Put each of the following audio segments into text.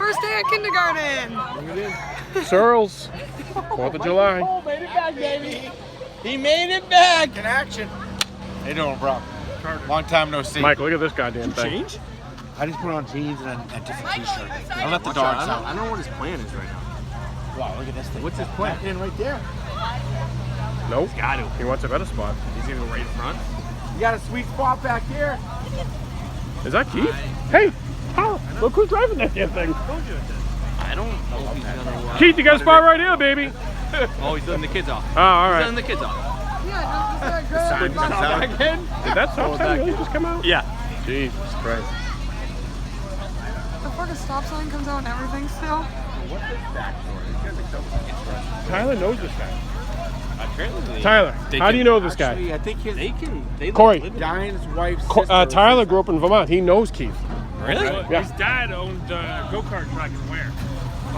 First day at kindergarten. Searles, 4th of July. Oh, made it back, baby. He made it back. In action. How you doing, bro? Long time no see. Mike, look at this goddamn thing. Change? I just put on jeans and a different t-shirt. I let the dogs out. I don't know what his plan is right now. Wow, look at this thing. What's his plan? Back in right there. Nope. He's got to. He wants a better spot. He's gonna go right in front. You got a sweet spot back here. Is that Keith? Hey, Tyler, look who's driving that damn thing. I don't know if he's gonna. Keith, you got a spot right here, baby. Oh, he's letting the kids off. Oh, all He's right. letting the kids off. Yeah, just that Sign good. comes out. Did that stop sign really just come out? Yeah. Jesus Christ. The fucking stop sign comes out and everything still. What's this backstory? This guy's like so interesting. Tyler knows this guy. Apparently. Tyler, how do you know this guy? Actually, I think his They Corey. live in- Diane's wife's sister. Tyler grew up in Vermont. He knows Keith. Really? Yeah. His dad owned a go-kart track in Ware.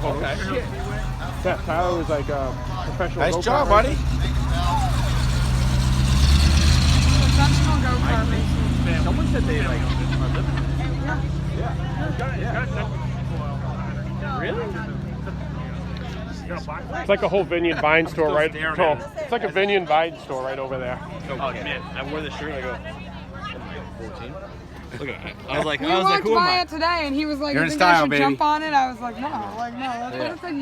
Okay. Yeah, Tyler was like a professional. Nice go-kart job, racer. buddy. Professional go-kart racing. Someone said they like are living. Really? It's like a whole Vineyard Vine store right. staring No, at it. it's like a Vineyard Vine store right over there. Oh man, I wore this shirt. I go. 14. Look at it. I was like, We who walked am by I? it today and he was like, You're you in think I style, should baby. jump on it? I was like, no, that's what it's like.